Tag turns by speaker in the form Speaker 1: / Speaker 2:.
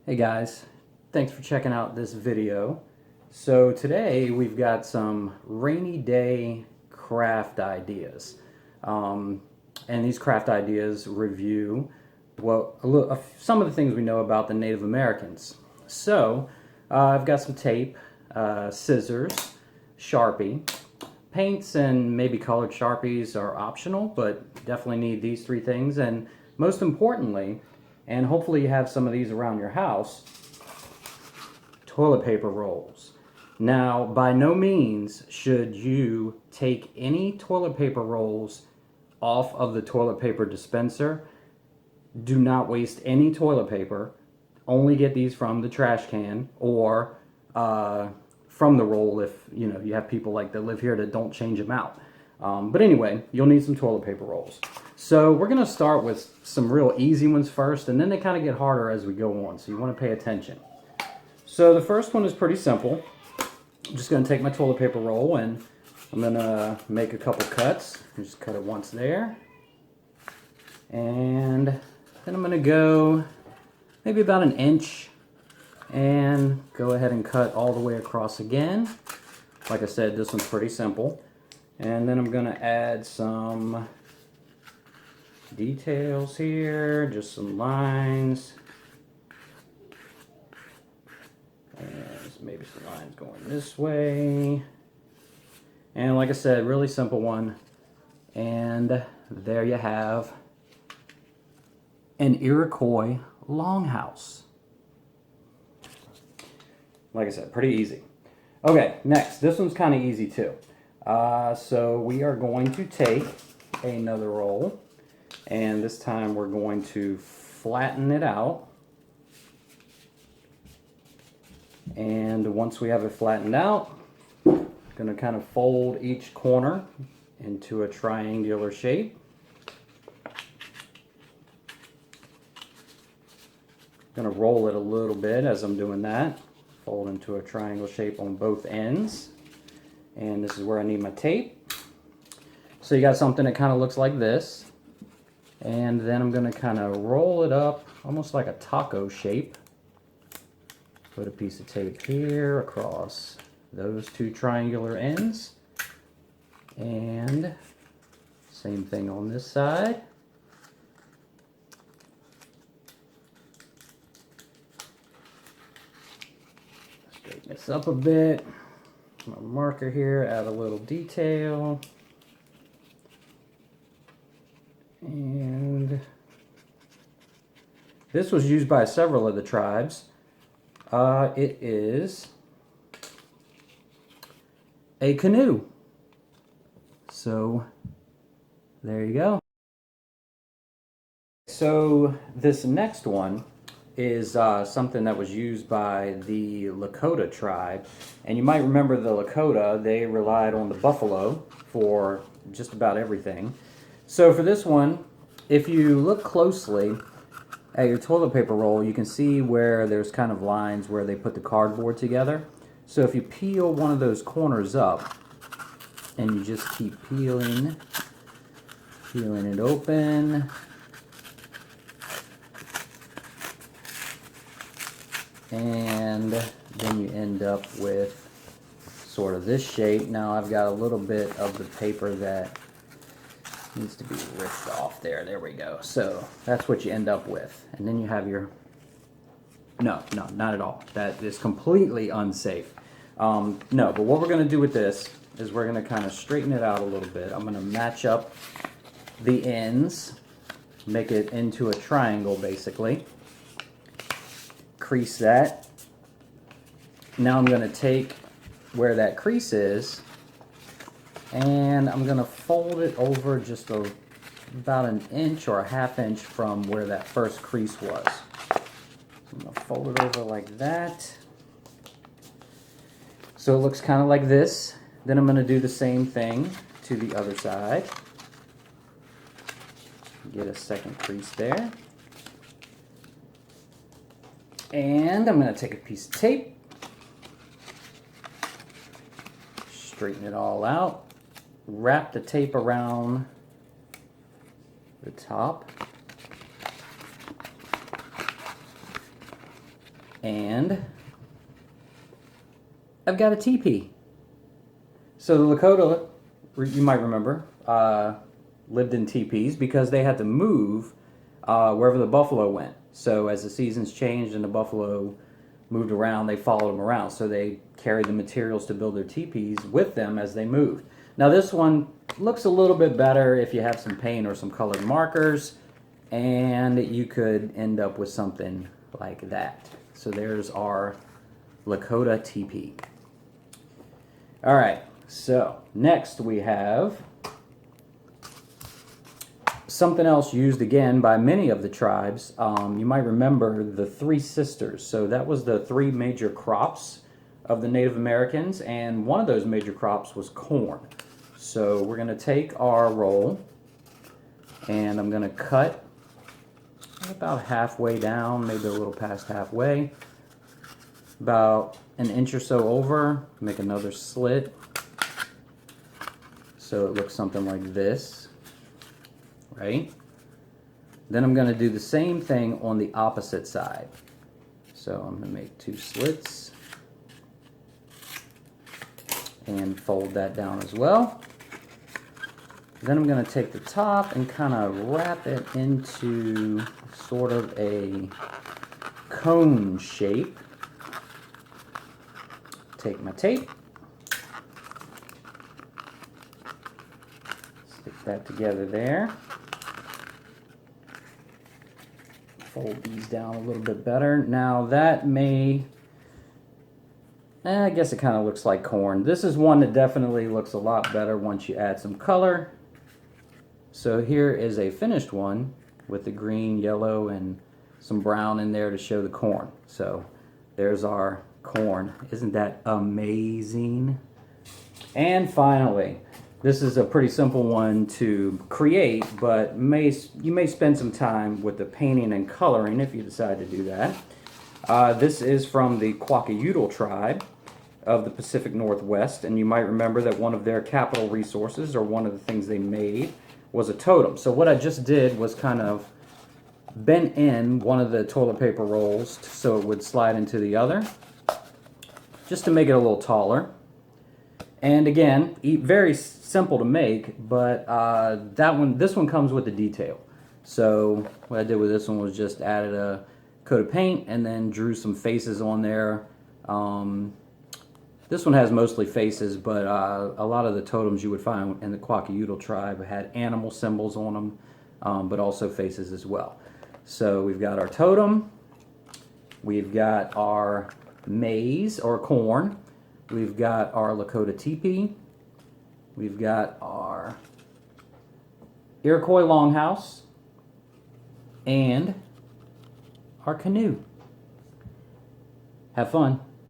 Speaker 1: Hey guys, thanks for checking out this video. So today we've got some rainy day craft ideas. And these craft ideas review some of the things we know about the Native Americans. So I've got some tape, scissors, Sharpie, paints, and maybe colored Sharpies are optional, but definitely need these three things. And most importantly, and hopefully you have some of these around your house, toilet paper rolls. Now, by no means should you take any toilet paper rolls off of the toilet paper dispenser. Do not waste any toilet paper. Only get these from the trash can or from the roll if you have people like that live here that don't change them out. But anyway, you'll need some toilet paper rolls. So we're going to start with some real easy ones first, and then they kind of get harder as we go on, so you want to pay attention. So the first one is pretty simple. I'm just going to take my toilet paper roll and I'm going to make a couple cuts. Just cut it once there. And then I'm going to go maybe about an inch and go ahead and cut all the way across again. Like I said, this one's pretty simple. And then I'm going to add some details here, just some lines. And maybe some lines going this way. And like I said, really simple one. And there you have an Iroquois longhouse. Like I said, pretty easy. Okay, next. This one's kind of easy too. So we are going to take another roll, and this time we're going to flatten it out. And once we have it flattened out, I'm going to kind of fold each corner into a triangular shape. I'm going to roll it a little bit as I'm doing that. Fold into a triangle shape on both ends. And this is where I need my tape. So you got something that kind of looks like this. And then I'm going to kind of roll it up almost like a taco shape. Put a piece of tape here across those two triangular ends. And same thing on this side. Straighten this up a bit. My marker here, add a little detail. And this was used by several of the tribes. It is a canoe. So there you go. So this next one is something that was used by the Lakota tribe. And you might remember the Lakota, they relied on the buffalo for just about everything. So for this one, if you look closely at your toilet paper roll, you can see where there's kind of lines where they put the cardboard together. So if you peel one of those corners up and you just keep peeling it open, and then you end up with sort of this shape. Now I've got a little bit of the paper that needs to be ripped off there. There we go. So that's what you end up with. And then you have your... No, not at all. That is completely unsafe. No, but what we're going to do with this is we're going to kind of straighten it out a little bit. I'm going to match up the ends, make it into a triangle basically. Crease that. Now I'm going to take where that crease is and I'm going to fold it over just about an inch or a half inch from where that first crease was. So I'm going to fold it over like that. So it looks kind of like this. Then I'm going to do the same thing to the other side. Get a second crease there. And I'm going to take a piece of tape, straighten it all out, wrap the tape around the top, And I've got a teepee. So the Lakota, you might remember, lived in teepees because they had to move wherever the buffalo went. So as the seasons changed and the buffalo moved around, they followed them around. So they carried the materials to build their teepees with them as they moved. Now this one looks a little bit better if you have some paint or some colored markers, and you could end up with something like that. So there's our Lakota teepee. All right, so next we have something else used again by many of the tribes. You might remember the Three Sisters. So that was the three major crops of the Native Americans, and one of those major crops was corn. So we're going to take our roll, and I'm going to cut about halfway down, maybe a little past halfway, about an inch or so over. Make another slit so it looks something like this, right? Then I'm going to do the same thing on the opposite side. So I'm going to make two slits and fold that down as well. Then I'm going to take the top and kind of wrap it into sort of a cone shape. Take my tape, stick that together there. Fold these down a little bit better. Now that may, I guess it kind of looks like corn. This is one that definitely looks a lot better once you add some color. So here is a finished one with the green, yellow, and some brown in there to show the corn. So there's our corn. Isn't that amazing? And finally, this is a pretty simple one to create, but you may spend some time with the painting and coloring if you decide to do that. This is from the Kwakiutl tribe of the Pacific Northwest, and you might remember that one of their capital resources, or one of the things they made, was a totem. So what I just did was kind of bent in one of the toilet paper rolls so it would slide into the other, just to make it a little taller. And again, very simple to make, but this one comes with the detail. So what I did with this one was just added a coat of paint and then drew some faces on there. This one has mostly faces, but a lot of the totems you would find in the Kwakiutl tribe had animal symbols on them, but also faces as well. So we've got our totem, we've got our maize or corn, we've got our Lakota teepee, we've got our Iroquois longhouse, and our canoe. Have fun.